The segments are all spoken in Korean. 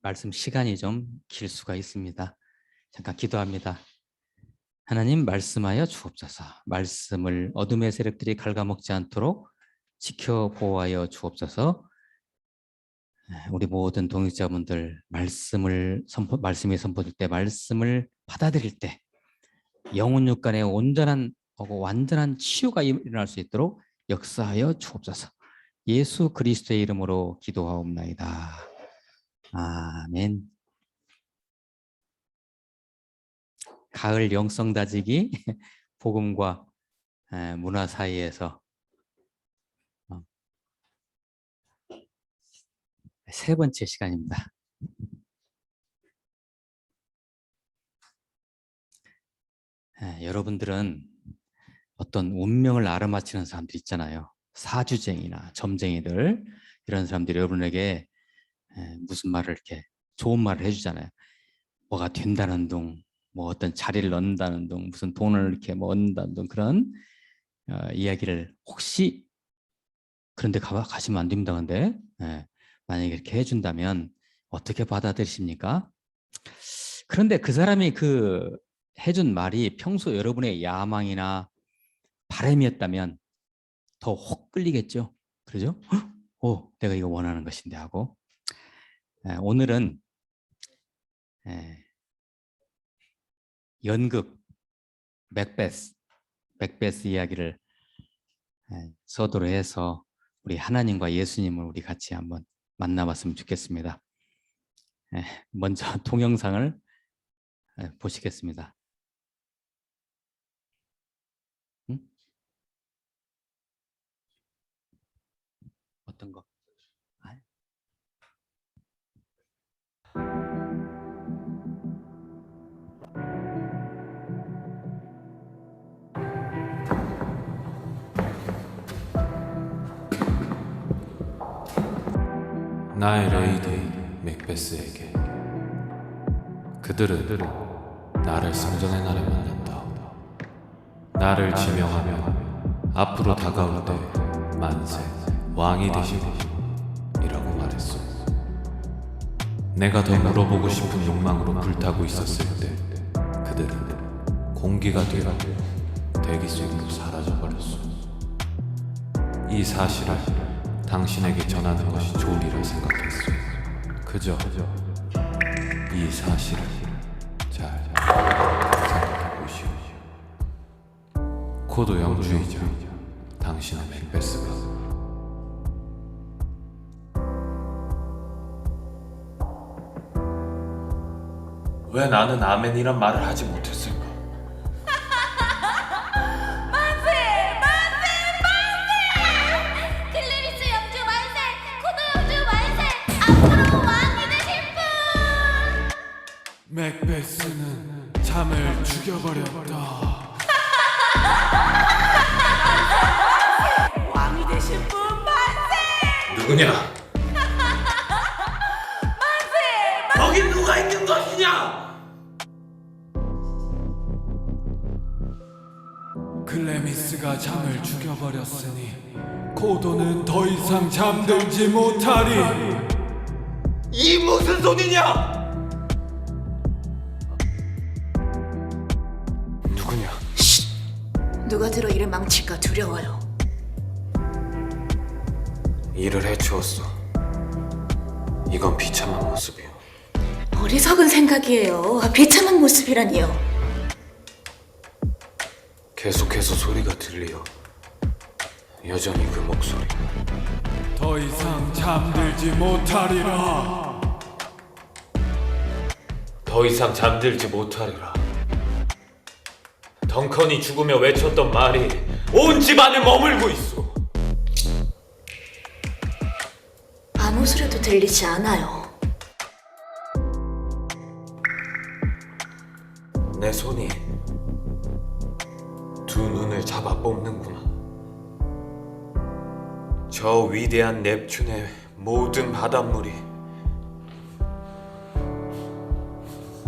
말씀 시간이 좀 길 수가 있습니다. 잠깐 기도합니다. 하나님, 말씀하여 주옵소서. 말씀을 어둠의 세력들이 갉아먹지 않도록 지켜 보호하여 주옵소서. 우리 모든 동역자분들 말씀이 선포될 때, 말씀을 받아들일 때 영혼 육간에 완전한 치유가 일어날 수 있도록 역사하여 주옵소서. 예수 그리스도의 이름으로 기도하옵나이다. 아멘. 가을 영성 다지기 복음과 문화 사이에서 세 번째 시간입니다. 여러분들은 어떤 운명을 알아맞히는 사람들 있잖아요. 사주쟁이나 점쟁이들, 이런 사람들이 여러분에게 무슨 말을 이렇게 좋은 말을 해주잖아요. 뭐가 된다는 둥, 뭐 어떤 자리를 얻는다는 둥, 무슨 돈을 이렇게 뭐 얻는다는 둥, 그런 이야기를 혹시 그런데 가시면 안 됩니다. 근데 만약에 이렇게 해준다면 어떻게 받아들이십니까? 그런데 그 사람이 해준 말이 평소 여러분의 야망이나 바람이었다면 더 혹 끌리겠죠? 그러죠? 내가 이거 원하는 것인데 하고. 오늘은 연극 맥베스 이야기를 서두로 해서 우리 하나님과 예수님을 우리 같이 한번 만나봤으면 좋겠습니다. 먼저 동영상을 보시겠습니다. 어떤 거? 나의 레이디 맥베스에게 그들은 나를 성전의 날에 만났다. 나를 지명하며 앞으로 다가올 때 만세 왕이 되시고 이라고 말했소. 내가 더 물어보고 싶은 욕망으로 불타고 있었을 때 그들은 공기가 되어 대기 속으로 사라져버렸소. 이 사실을 당신에게 전하는 것이 좋으리라 생각했소. 그저 이 사실을 잘 생각해보시오. 고도 영주이자 당신은 맥베스가 왜 나는 아멘이란 말을 하지 못했을까? 맥베스는 잠을 죽여버렸다. 왕이 되실 분 만세! 누구냐? 만세! 거기 누가 있는 것이냐? 클레미스가 잠을 죽여버렸으니 고도는 더 이상 잠들지 못하리. 이 무슨 소리냐? 누구냐? 누가 들어 이를 망칠까 두려워요. 일을 해치웠어. 이건 비참한 모습이요. 어리석은 생각이에요. 비참한 모습이라니요. 계속해서 소리가 들리어. 여전히 그 목소리. 더 이상 잠들지 못하리라. 더 이상 잠들지 못하리라. 덩컨이 죽으며 외쳤던 말이 온 집안을 머물고 있어. 아무 소리도 들리지 않아요. 내 손이 두 눈을 잡아 뽑는구나. 저 위대한 넵튠의 모든 바닷물이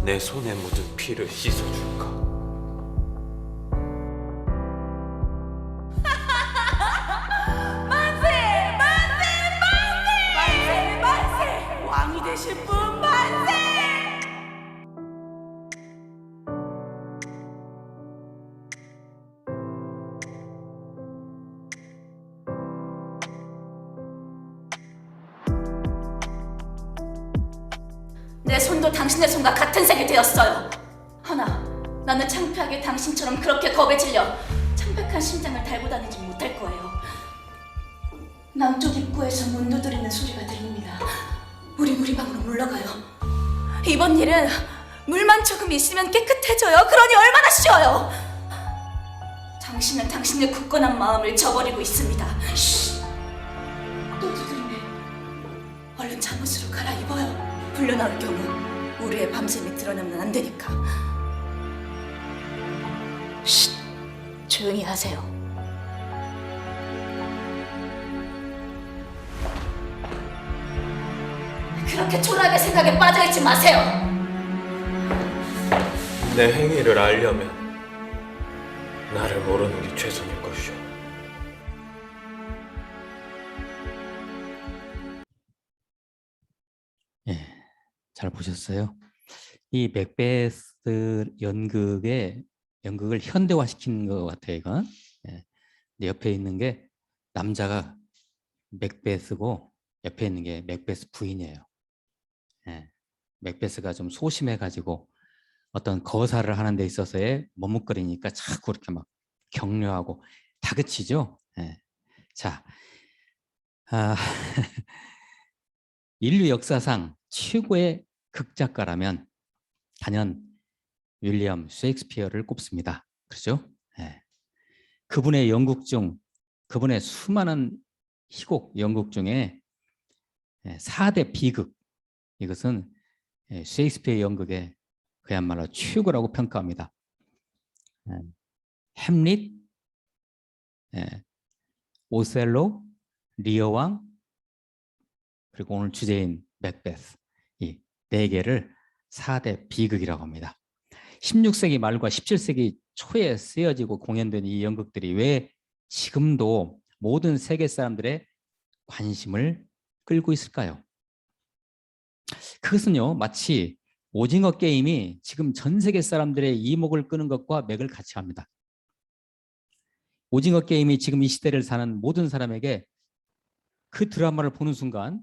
내 손에 묻은 피를 씻어줄까? 만세! 만세! 만세! 만세! 10분 만세! 내 손도 당신의 손과 같은 색이 되었어요. 허나 나는 창피하게 당신처럼 그렇게 겁에 질려 창백한 심장을 달고 다니지 못할 거예요. 남쪽 입구에서 문 두드리는 소리가 들립니다. 우리 방으로 물러가요. 이번 일은 물만 조금 있으면 깨끗해져요. 그러니 얼마나 쉬워요. 당신은 당신의 굳건한 마음을 저버리고 있습니다. 쉬. 또 두드리네. 얼른 잠옷으로 갈아입어요. 불려나올 경우 우리의 밤샘이 드러나면 안 되니까. 쉿. 조용히 하세요. 그렇게 초라하게 생각에 빠져있지 마세요. 내 행위를 알려면 나를 모르는 게 최선일 것이오. 예, 잘 보셨어요? 이 맥베스 연극을 현대화시킨 것 같아요, 이건. 예. 근데 옆에 있는 게 남자가 맥베스고 옆에 있는 게 맥베스 부인이에요. 예. 맥베스가 좀 소심해가지고 어떤 거사를 하는 데 있어서의 머뭇거리니까 자꾸 이렇게 막 격려하고 다그치죠. 예. 자, 인류 역사상 최고의 극작가라면 단연 윌리엄 셰익스피어를 꼽습니다. 그렇죠? 예. 그분의 그분의 수많은 희곡 연극 중에 4대 비극, 이것은 셰익스피어 연극의 그야말로 최고라고 평가합니다. 햄릿, 오셀로, 리어왕, 그리고 오늘 주제인 맥베스, 이 4개를 4대 비극이라고 합니다. 16세기 말과 17세기 초에 쓰여지고 공연된 이 연극들이 왜 지금도 모든 세계 사람들의 관심을 끌고 있을까요? 그것은요, 마치 오징어 게임이 지금 전 세계 사람들의 이목을 끄는 것과 맥을 같이 합니다. 오징어 게임이 지금 이 시대를 사는 모든 사람에게 그 드라마를 보는 순간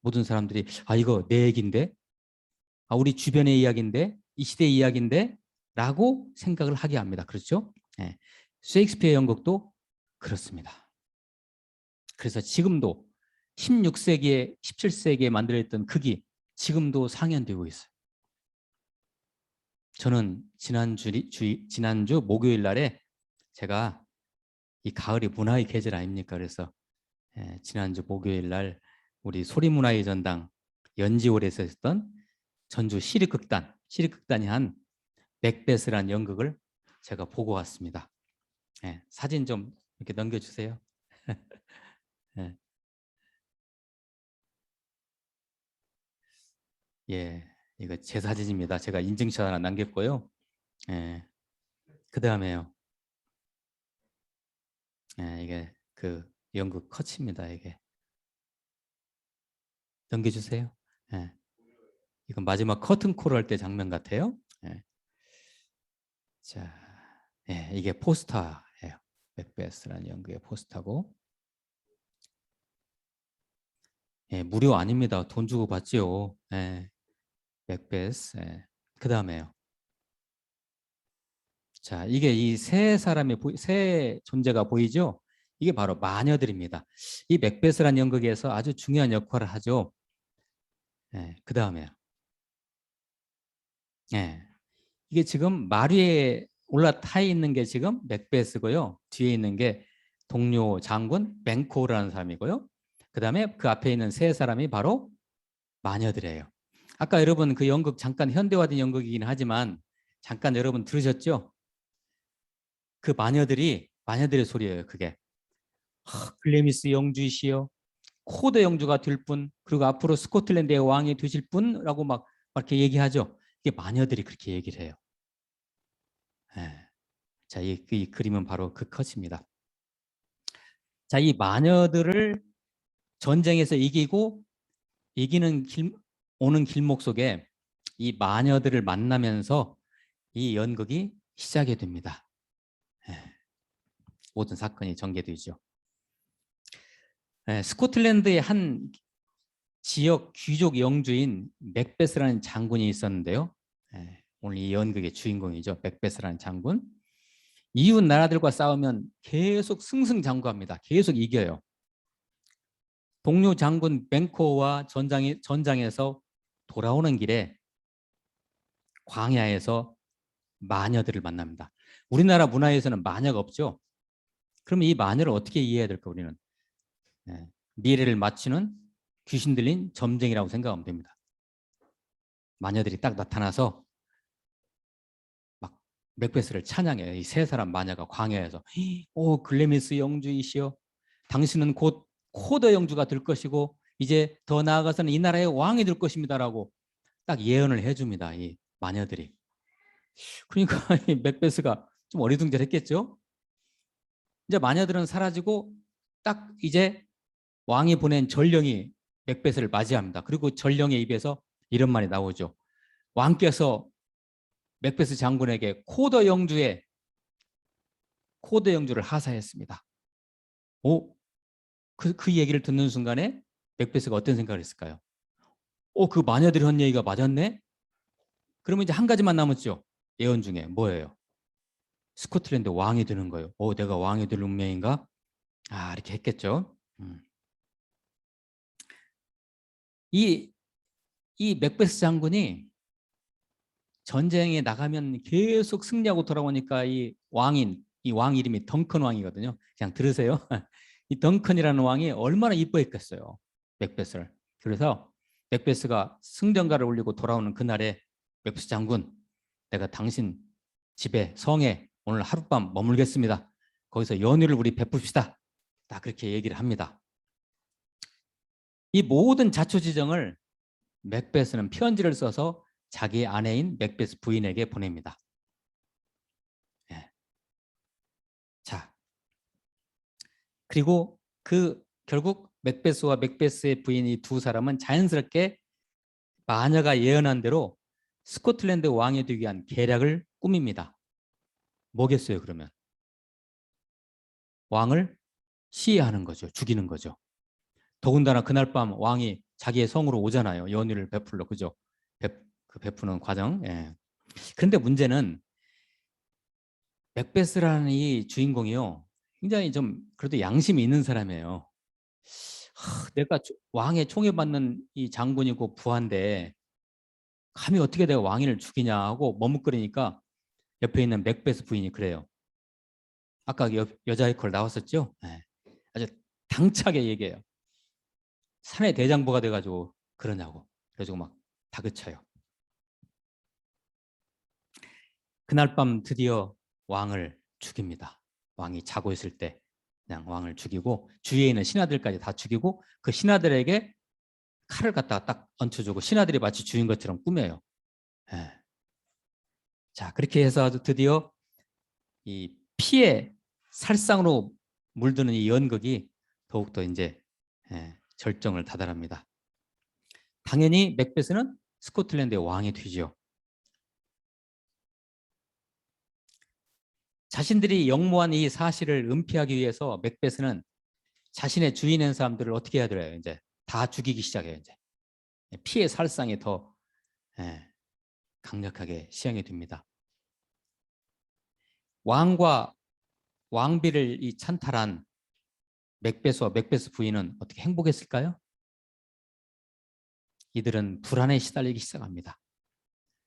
모든 사람들이 이거 내 얘기인데, 우리 주변의 이야기인데, 이 시대의 이야기인데 라고 생각을 하게 합니다. 그렇죠? 네. 셰익스피어 연극도 그렇습니다. 그래서 지금도 16세기에 17세기에 만들어졌던 극이 지금도 상연되고 있어요. 저는 지난주 목요일 날에 제가 이 가을이 문화의 계절 아닙니까? 그래서 지난주 목요일 날 우리 소리문화의 전당 연지홀에서 했던 전주 시립극단이 한 맥베스라는 연극을 제가 보고 왔습니다. 사진 좀 이렇게 넘겨주세요. 예, 이거 제 사진입니다. 제가 인증샷 하나 남겼고요. 그 다음에요. 이게 그 연극 컷입니다. 이게 넘겨주세요. 이건 마지막 커튼콜 할 때 장면 같아요. 자, 이게 포스터예요. 맥베스라는 연극의 포스터고, 무료 아닙니다. 돈 주고 봤지요. 맥베스. 그 다음에요. 자, 이게 이 세 존재가 보이죠? 이게 바로 마녀들입니다. 이 맥베스라는 연극에서 아주 중요한 역할을 하죠. 그 다음에요. 이게 지금 마루에 올라타 있는 게 지금 맥베스고요. 뒤에 있는 게 동료 장군 뱅코라는 사람이고요. 그 다음에 그 앞에 있는 세 사람이 바로 마녀들이에요. 아까 여러분 그 연극 잠깐 현대화된 연극이긴 하지만 잠깐 여러분 들으셨죠? 그 마녀들의 소리예요. 그게 클레미스 영주이시여, 코드 영주가 될 분, 그리고 앞으로 스코틀랜드의 왕이 되실 분라고 막 이렇게 얘기하죠. 이게 마녀들이 그렇게 얘기를 해요. 자, 이 그림은 바로 그 컷입니다. 자, 이 마녀들을 전쟁에서 이기는 오는 길목 속에 이 마녀들을 만나면서 이 연극이 시작이 됩니다. 모든 사건이 전개되죠. 스코틀랜드의 한 지역 귀족 영주인 맥베스라는 장군이 있었는데요. 오늘 이 연극의 주인공이죠. 맥베스라는 장군. 이웃 나라들과 싸우면 계속 승승장구합니다. 계속 이겨요. 동료 장군 뱅코와 전장에서 돌아오는 길에 광야에서 마녀들을 만납니다. 우리나라 문화에서는 마녀가 없죠. 그럼 이 마녀를 어떻게 이해해야 될까 우리는? 미래를 맞추는 귀신 들린 점쟁이라고 생각하면 됩니다. 마녀들이 딱 나타나서 막 맥베스를 찬양해요. 이 세 사람 마녀가 광야에서 오 글래미스 영주이시여 당신은 곧 코더 영주가 될 것이고 이제 더 나아가서는 이 나라의 왕이 될 것입니다라고 딱 예언을 해줍니다. 이 마녀들이. 그러니까 이 맥베스가 좀 어리둥절했겠죠. 이제 마녀들은 사라지고 딱 이제 왕이 보낸 전령이 맥베스를 맞이합니다. 그리고 전령의 입에서 이런 말이 나오죠. 왕께서 맥베스 장군에게 코더 영주를 하사했습니다. 오, 그 얘기를 듣는 순간에 맥베스가 어떤 생각을 했을까요? 그 마녀들이 한 얘기가 맞았네? 그러면 이제 한 가지만 남았죠. 예언 중에 뭐예요? 스코틀랜드 왕이 되는 거예요. 내가 왕이 될 운명인가? 이렇게 했겠죠. 이 맥베스 장군이 전쟁에 나가면 계속 승리하고 돌아오니까 이 왕 이름이 덩컨 왕이거든요. 그냥 들으세요. 이 덩컨이라는 왕이 얼마나 이뻐했겠어요. 맥베스를. 그래서 맥베스가 승전가를 올리고 돌아오는 그날에 맥베스 장군, 내가 당신 집에 성에 오늘 하룻밤 머물겠습니다. 거기서 연휴를 우리 베풉시다. 딱 그렇게 얘기를 합니다. 이 모든 자초지정을 맥베스는 편지를 써서 자기 아내인 맥베스 부인에게 보냅니다. 자, 그리고 결국 맥베스와 맥베스의 부인이 두 사람은 자연스럽게 마녀가 예언한 대로 스코틀랜드 왕이 되기 위한 계략을 꾸밉니다. 뭐겠어요, 그러면? 왕을 시해하는 거죠. 죽이는 거죠. 더군다나 그날 밤 왕이 자기의 성으로 오잖아요. 연휴를 베풀러, 그죠? 베푸는 과정. 그런데 문제는 맥베스라는 이 주인공이요. 굉장히 좀 그래도 양심이 있는 사람이에요. 내가 왕의 총애받는 이 장군이고 부하인데 감히 어떻게 내가 왕인을 죽이냐 하고 머뭇거리니까 옆에 있는 맥베스 부인이 그래요. 아까 여자 역할 나왔었죠? 아주 당차게 얘기해요. 사내 대장부가 돼가지고 그러냐고. 그래가지고 막 다그쳐요. 그날 밤 드디어 왕을 죽입니다. 왕이 자고 있을 때 그냥 왕을 죽이고 주위에 있는 신하들까지 다 죽이고 그 신하들에게 칼을 갖다가 딱 얹혀주고 신하들이 마치 주인 것처럼 꾸며요. 자, 그렇게 해서 드디어 이 피에 살상으로 물드는 이 연극이 더욱더 이제 절정을 다다릅니다. 당연히 맥베스는 스코틀랜드의 왕이 되죠. 자신들이 역모한 이 사실을 은폐하기 위해서 맥베스는 자신의 주인인 사람들을 어떻게 해야 돼요? 이제 다 죽이기 시작해요. 이제 피해 살상이 더 강력하게 시행이 됩니다. 왕과 왕비를 이 찬탈한 맥베스와 맥베스 부인은 어떻게 행복했을까요? 이들은 불안에 시달리기 시작합니다.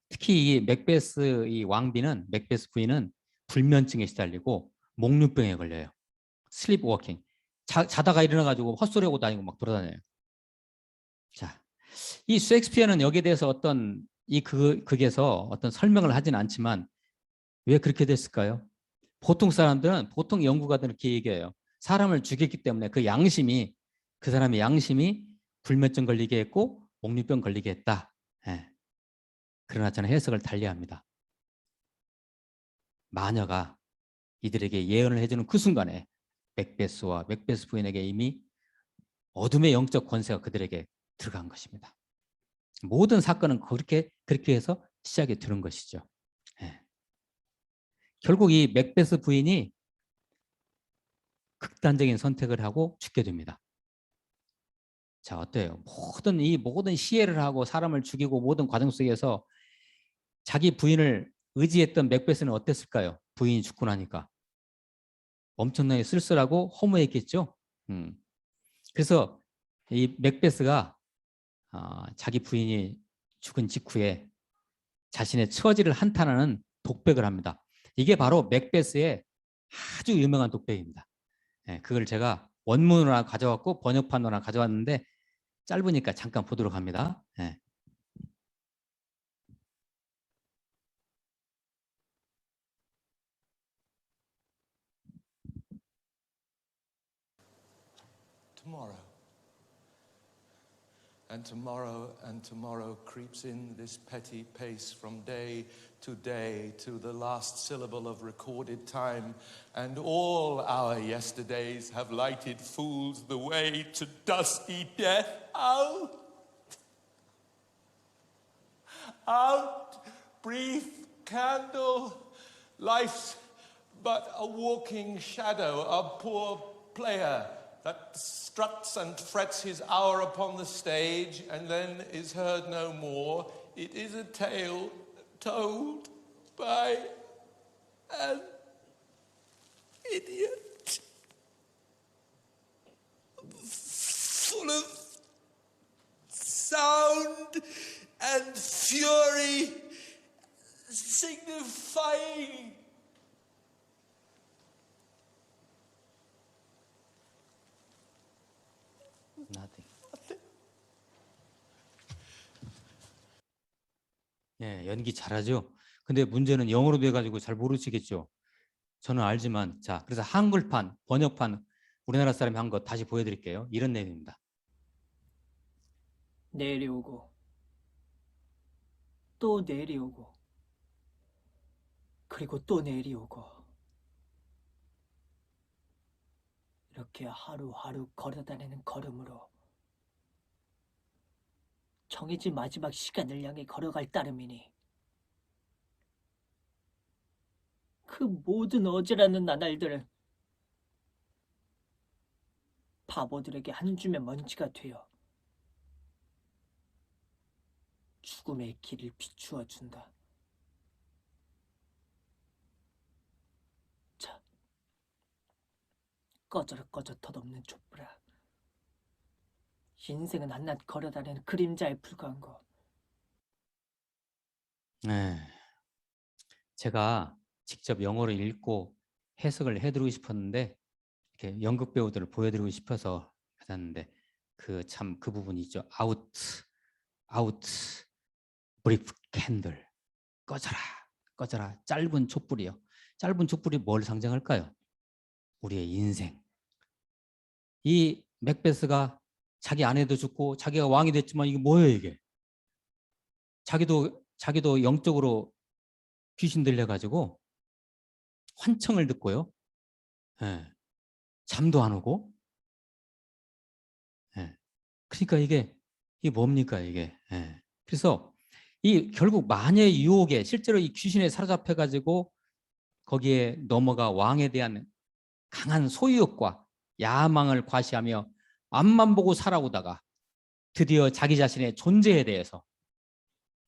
특히 이 맥베스 이 왕비는 맥베스 부인은 불면증에 시달리고 목류병에 걸려요. 슬립 워킹. 자다가 일어나가지고 헛소리하고 다니고 막 돌아다녀요. 자, 이 셰익스피어는 여기에 대해서 어떤 극에서 어떤 설명을 하진 않지만 왜 그렇게 됐을까요? 보통 사람들은 보통 연구가들은 이렇게 얘기해요. 사람을 죽였기 때문에 그 사람의 양심이 불면증 걸리게 했고 목류병 걸리게 했다. 그러나 저는 해석을 달리합니다. 마녀가 이들에게 예언을 해주는 그 순간에 맥베스와 맥베스 부인에게 이미 어둠의 영적 권세가 그들에게 들어간 것입니다. 모든 사건은 그렇게 해서 시작이 되는 것이죠. 예. 결국 이 맥베스 부인이 극단적인 선택을 하고 죽게 됩니다. 자, 어때요? 모든 시해를 하고 사람을 죽이고 모든 과정 속에서 자기 부인을 의지했던 맥베스는 어땠을까요? 부인이 죽고 나니까 엄청나게 쓸쓸하고 허무했겠죠. 그래서 이 맥베스가 자기 부인이 죽은 직후에 자신의 처지를 한탄하는 독백을 합니다. 이게 바로 맥베스의 아주 유명한 독백입니다. 예, 그걸 제가 원문으로 하나 가져왔고 번역판으로 하나 가져왔는데 짧으니까 잠깐 보도록 합니다. 예. Tomorrow. And tomorrow and tomorrow creeps in this petty pace from day to the last syllable of recorded time, and all our yesterdays have lighted fools the way to dusky death. Out! Out, brief candle! Life's but a walking shadow, a poor player that struts and frets his hour upon the stage and then is heard no more. It is a tale told by an idiot, full of sound and fury, signifying Nothing. 예, 연기 잘하죠. 근데 문제는 영어로 돼가지고 잘 모르시겠죠. 저는 알지만, 자, 그래서 한글판, 번역판, 우리나라 사람이 한 거 다시 보여드릴게요. 이런 내용입니다. 내려오고 또 내려오고 그리고 또 내려오고 이렇게 하루하루 걸어다니는 걸음으로 정해진 마지막 시간을 향해 걸어갈 따름이니 그 모든 어제라는 나날들은 바보들에게 한 줌의 먼지가 되어 죽음의 길을 비추어 준다. 자, 꺼져라 꺼져 덧없는 촛불아. 인생은 한낱 걸어다니는 그림자에 불과한 거. 네. 제가 직접 영어를 읽고 해석을 해드리고 싶었는데 이렇게 연극 배우들을 보여드리고 싶어서 하셨는데 그 부분이 있죠. 아웃, 브리프 캔들. 꺼져라. 짧은 촛불이요. 짧은 촛불이 뭘 상징할까요? 우리의 인생. 이 맥베스가 자기 아내도 죽고 자기가 왕이 됐지만 이게 뭐예요 이게? 자기도 영적으로 귀신 들려가지고 환청을 듣고요. 예, 잠도 안 오고. 예, 그러니까 이게 뭡니까 이게? 예, 그래서 결국 마녀의 유혹에 실제로 이 귀신에 사로잡혀가지고 거기에 넘어가 왕에 대한 강한 소유욕과 야망을 과시하며 앞만 보고 살아오다가 드디어 자기 자신의 존재에 대해서,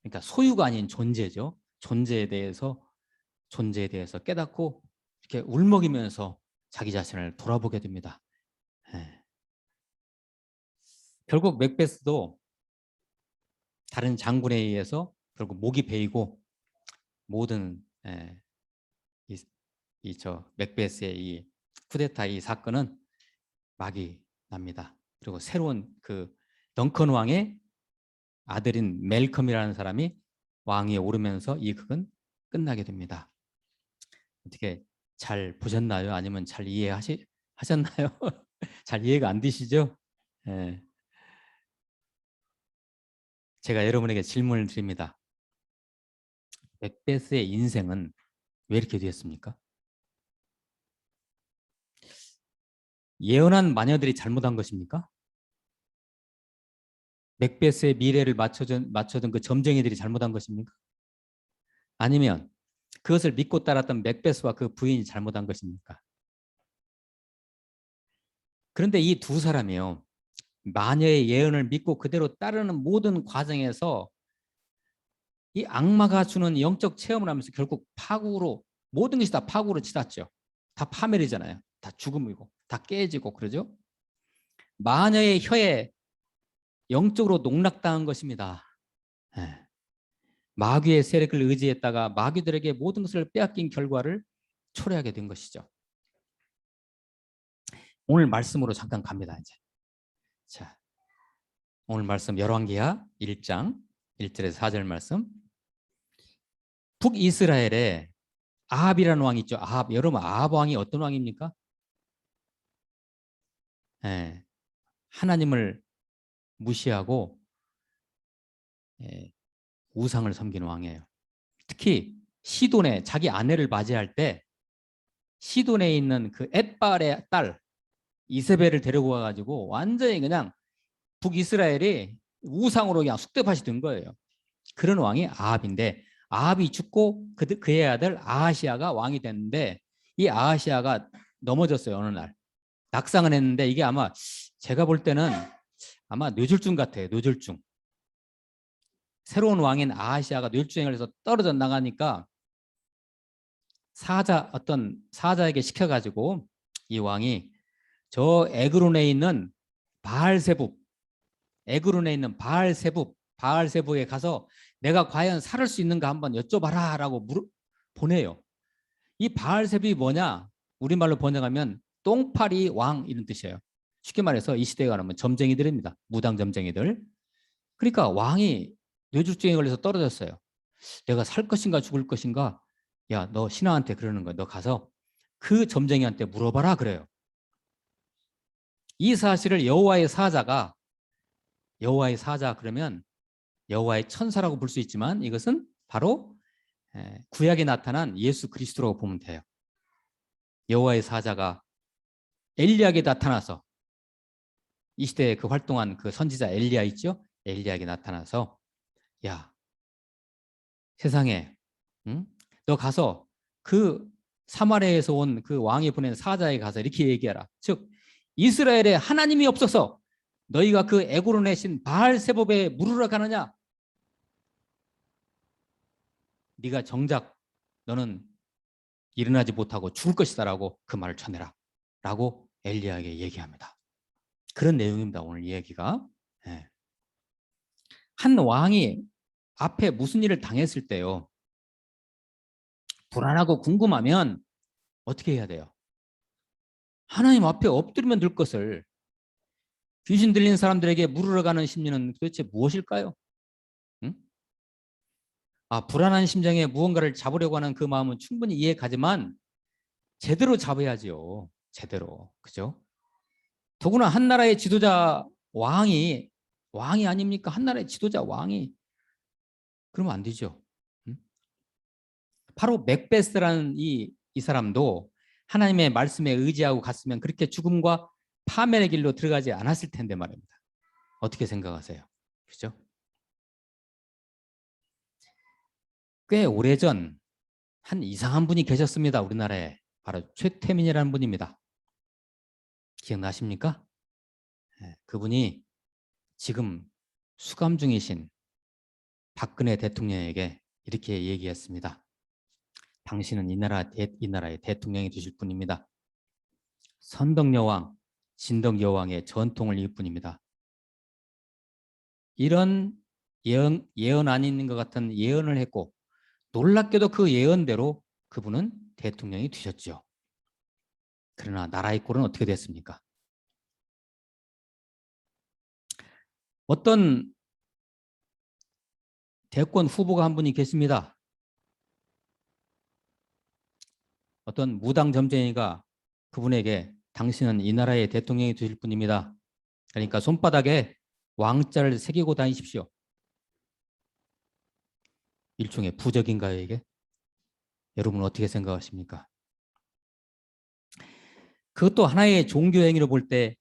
그러니까 소유가 아닌 존재죠. 존재에 대해서 깨닫고 이렇게 울먹이면서 자기 자신을 돌아보게 됩니다. 예. 결국 맥베스도 다른 장군에 의해서 결국 목이 베이고 모든 맥베스의 이 쿠데타 이 사건은 막이 납니다. 그리고 새로운 그 덩컨 왕의 아들인 멜컴이라는 사람이 왕위에 오르면서 이 극은 끝나게 됩니다. 어떻게 잘 보셨나요? 아니면 잘 이해하셨나요? 잘 이해가 안 되시죠? 예. 제가 여러분에게 질문을 드립니다. 맥베스의 인생은 왜 이렇게 되었습니까? 예언한 마녀들이 잘못한 것입니까? 맥베스의 미래를 맞춰준 그 점쟁이들이 잘못한 것입니까? 아니면 그것을 믿고 따랐던 맥베스와 그 부인이 잘못한 것입니까? 그런데 이 두 사람이요, 마녀의 예언을 믿고 그대로 따르는 모든 과정에서 이 악마가 주는 영적 체험을 하면서 결국 파국으로, 모든 것이 다 파국으로 치닫죠. 다 파멸이잖아요. 다 죽음이고 다 깨지고 그러죠. 마녀의 혀에 영적으로 농락당한 것입니다. 예. 마귀의 세력을 의지했다가 마귀들에게 모든 것을 빼앗긴 결과를 초래하게 된 것이죠. 오늘 말씀으로 잠깐 갑니다. 이제. 자, 오늘 말씀 열왕기하 1장 1절에서 4절 말씀. 북이스라엘에 아합이라는 왕이 있죠. 아합. 여러분, 아합 왕이 어떤 왕입니까? 예, 하나님을 무시하고 우상을 섬기는 왕이에요. 특히 시돈에 자기 아내를 맞이할 때 시돈에 있는 그 엣발의 딸 이세벨을 데리고 와가지고 완전히 그냥 북이스라엘이 우상으로 그냥 쑥대밭이 된 거예요. 그런 왕이 아합인데, 아합이 죽고 그의 아들 아하시아가 왕이 됐는데, 이 아하시아가 넘어졌어요. 어느 날 낙상을 했는데, 이게 아마 제가 볼 때는 아마 뇌졸중 같아요. 뇌졸중. 새로운 왕인 아하시아가 뇌졸중을 해서 떨어져 나가니까 어떤 사자에게 시켜가지고 이 왕이 저 에그론에 있는 바알세부에 가서 내가 과연 살을 수 있는가 한번 여쭤봐라 라고 보내요. 이 바알세부이 뭐냐? 우리말로 번역하면 똥파리 왕 이런 뜻이에요. 쉽게 말해서 이 시대에 가면 점쟁이들입니다. 무당 점쟁이들. 그러니까 왕이 뇌졸중에 걸려서 떨어졌어요. 내가 살 것인가 죽을 것인가? 야, 너 신하한테 그러는 거야. 너 가서 그 점쟁이한테 물어봐라 그래요. 이 사실을 여호와의 사자 그러면 여호와의 천사라고 볼 수 있지만 이것은 바로 구약에 나타난 예수 그리스도라고 보면 돼요. 여호와의 사자가 엘리야에게 나타나서, 이 시대에 그 활동한 그 선지자 엘리야 있죠? 엘리야에게 나타나서, 야, 세상에, 응? 너 가서 그 사마리아에서 온 그 왕이 보낸 사자에 가서 이렇게 얘기하라. 즉 이스라엘에 하나님이 없어서 너희가 그 에고론의 신 바알세봅에 물으러 가느냐? 네가 정작 너는 일어나지 못하고 죽을 것이다 라고 그 말을 전해라 라고 엘리야에게 얘기합니다. 그런 내용입니다. 오늘 이 얘기가. 한 왕이 앞에 무슨 일을 당했을 때요, 불안하고 궁금하면 어떻게 해야 돼요? 하나님 앞에 엎드리면 될 것을 귀신 들린 사람들에게 물으러 가는 심리는 도대체 무엇일까요? 응? 불안한 심정에 무언가를 잡으려고 하는 그 마음은 충분히 이해가지만 제대로 잡아야지요. 제대로. 그죠? 더구나 한 나라의 지도자 왕이 아닙니까? 한 나라의 지도자 왕이. 그러면 안 되죠. 응? 바로 맥베스라는 이 사람도 하나님의 말씀에 의지하고 갔으면 그렇게 죽음과 파멸의 길로 들어가지 않았을 텐데 말입니다. 어떻게 생각하세요? 그죠? 꽤 오래전 한 이상한 분이 계셨습니다. 우리나라에. 바로 최태민이라는 분입니다. 기억나십니까? 그분이 지금 수감 중이신 박근혜 대통령에게 이렇게 얘기했습니다. 당신은 이 나라의 대통령이 되실 분입니다. 선덕여왕, 진덕여왕의 전통을 이을 뿐입니다. 이런 예언 아닌 것 같은 예언을 했고, 놀랍게도 그 예언대로 그분은 대통령이 되셨죠. 그러나 나라의 꼴은 어떻게 됐습니까? 어떤 대권 후보가 한 분이 계십니다. 어떤 무당 점쟁이가 그분에게 당신은 이 나라의 대통령이 되실 분입니다. 그러니까 손바닥에 왕자를 새기고 다니십시오. 일종의 부적인가요, 이게? 여러분 어떻게 생각하십니까? 그것도 하나의 종교 행위로 볼 때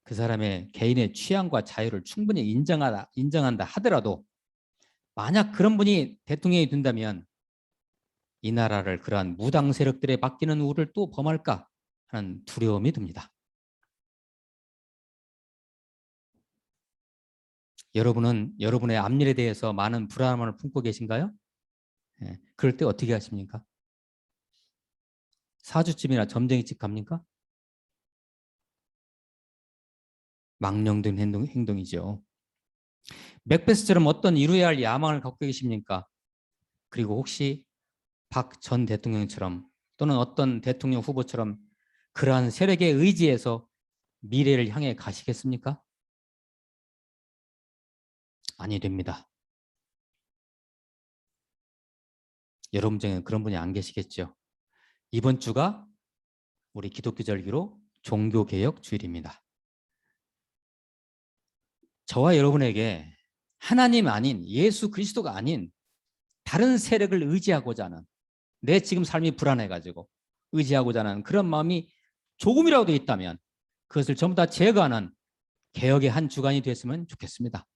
그 사람의 개인의 취향과 자유를 충분히 인정한다 하더라도 만약 그런 분이 대통령이 된다면 이 나라를 그러한 무당 세력들에 맡기는 우를 또 범할까 하는 두려움이 듭니다. 여러분은 여러분의 앞일에 대해서 많은 불안함을 품고 계신가요? 그럴 때 어떻게 하십니까? 사주집이나 점쟁이집 갑니까? 망령된 행동이죠. 맥베스처럼 어떤 이루어야 할 야망을 갖고 계십니까? 그리고 혹시 박 전 대통령처럼 또는 어떤 대통령 후보처럼 그러한 세력에 의지해서 미래를 향해 가시겠습니까? 아니 됩니다. 여러분 중에 그런 분이 안 계시겠죠. 이번 주가 우리 기독교 절기로 종교개혁 주일입니다. 저와 여러분에게 하나님 아닌 예수 그리스도가 아닌 다른 세력을 의지하고자 하는 내 지금 삶이 불안해가지고 의지하고자 하는 그런 마음이 조금이라도 있다면 그것을 전부 다 제거하는 개혁의 한 주간이 됐으면 좋겠습니다.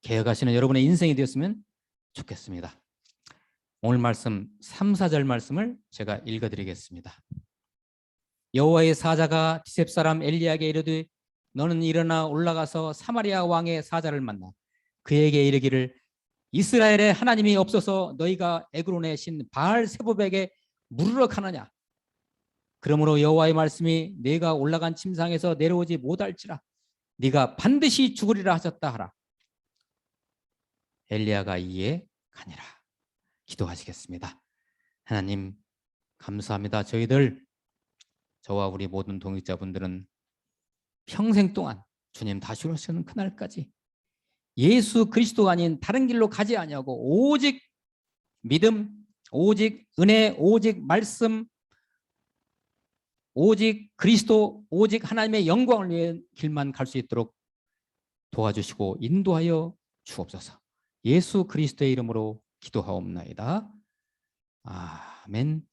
개혁하시는 여러분의 인생이 되었으면 좋겠습니다. 오늘 말씀 3, 4절 말씀을 제가 읽어드리겠습니다. 여호와의 사자가 디셉 사람 엘리야에게 이르되 너는 일어나 올라가서 사마리아 왕의 사자를 만나 그에게 이르기를 이스라엘의 하나님이 없어서 너희가 에그론의 신 바알세붑에게 물으러 가느냐. 그러므로 여호와의 말씀이 네가 올라간 침상에서 내려오지 못할지라 네가 반드시 죽으리라 하셨다 하라. 엘리야가 이에 가니라. 기도하시겠습니다. 하나님 감사합니다. 저와 우리 모든 동역자분들은 평생 동안 주님 다시 오시는 그날까지 예수 그리스도가 아닌 다른 길로 가지 아니하고 오직 믿음, 오직 은혜, 오직 말씀, 오직 그리스도, 오직 하나님의 영광을 위해 길만 갈 수 있도록 도와주시고 인도하여 주옵소서. 예수 그리스도의 이름으로 기도하옵나이다. 아멘.